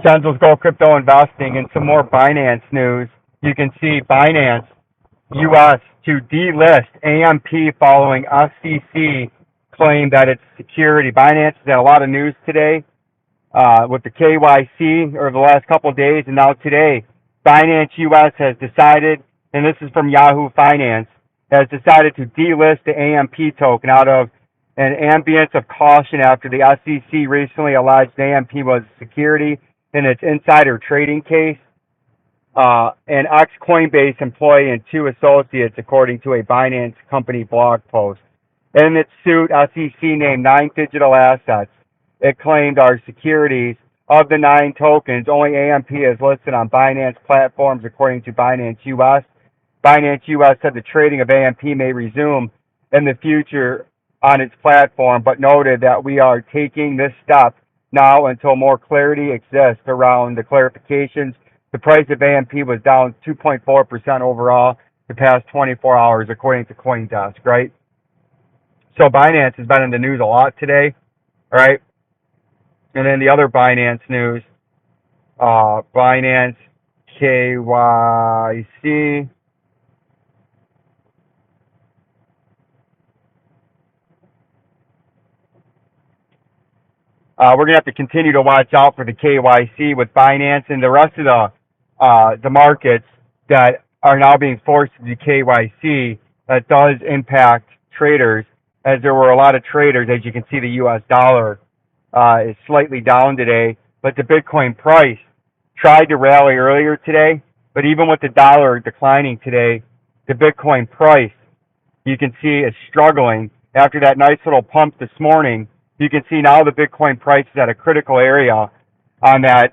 VINCENZO'S Go Crypto Investing, and some more BINAnce news. You can see BINAnce US to delist AMP following SEC claim that it's security. BINAnce has had a lot of news today with the KYC over the last couple of days, and now today BINAnce US has decided, and this is from Yahoo Finance, has decided to delist the AMP token out of an ambience of caution after the SEC recently alleged AMP was security in its insider trading case. An ex-Coinbase employee and 2 associates, according to a BINAnce company blog post. In its suit, SEC named 9 digital assets it claimed are securities. Of the 9 tokens, only AMP is listed on BINAnce platforms, according to BINAnce US. BINAnce US said the trading of AMP may resume in the future on its platform, but noted that we are taking this step now until more clarity exists around the clarifications. The price of AMP was down 2.4% overall the past 24 hours, according to CoinDesk, right? So BINAnce has been in the news a lot today, right? And then the other BINAnce news, BINAnce KYC. We're going to have to continue to watch out for the KYC with BINAnce and the rest of the markets that are now being forced to do KYC. That does impact traders, as there were a lot of traders. As you can see, the US dollar is slightly down today, but the Bitcoin price tried to rally earlier today, but even with the dollar declining today, the Bitcoin price, you can see, is struggling. After that nice little pump this morning, you can see now the Bitcoin price is at a critical area on that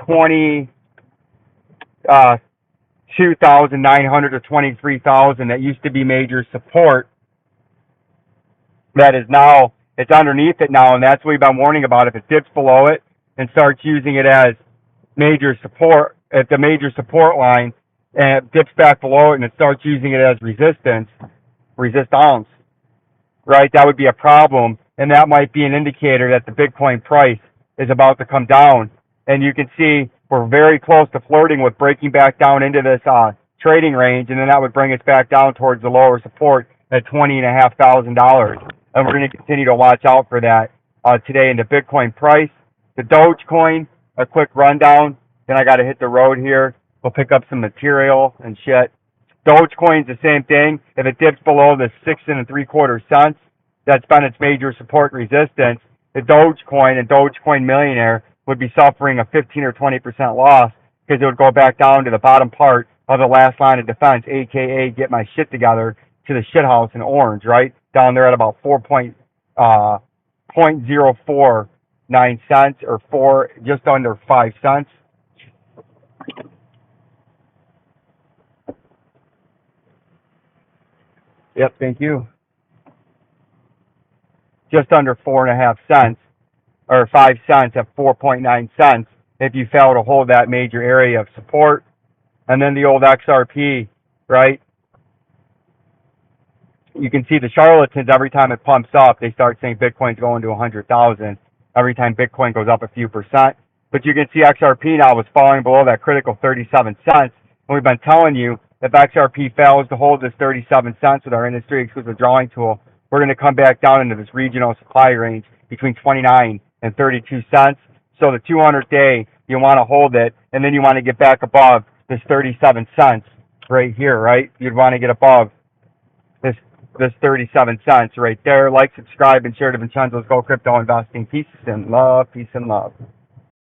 22,900 to 23,000 that used to be major support. That is now, it's underneath it now, and that's what we've been warning about. If it dips below it and starts using it as major support at the major support line, and it dips back below it and it starts using it as resistance, right, that would be a problem. And that might be an indicator that the Bitcoin price is about to come down. And you can see we're very close to flirting with breaking back down into this trading range, and then that would bring us back down towards the lower support at $20,500. And we're going to continue to watch out for that today in the Bitcoin price. The dogecoin, a quick rundown, then I got to hit the road here. We'll pick up some material and shit. Dogecoin's the same thing. If it dips below the 6 3/4 cents, that's been its major support resistance. The Dogecoin and Dogecoin Millionaire would be suffering a 15 or 20% loss because it would go back down to the bottom part of the last line of defense, aka get my shit together, to the shithouse in orange, right? Down there at about 0.049 cents or just under 5 cents. Yep, thank you. Just under 4.5 cents, or 5 cents at 4.9 cents if you fail to hold that major area of support. And then the old XRP, right? You can see the charlatans, every time it pumps up, they start saying Bitcoin's going to 100,000 every time Bitcoin goes up a few percent. But you can see XRP now was falling below that critical 37 cents. And we've been telling you, if XRP fails to hold this 37 cents with our industry exclusive drawing tool, we're going to come back down into this regional supply range between 29 and 32 cents. So the 200-day you want to hold it, and then you want to get back above this 37 cents right here, right? You'd want to get above this 37 cents right there. Like, subscribe, and share to Vincenzo's Go Crypto Investing. Peace and love. Peace and love.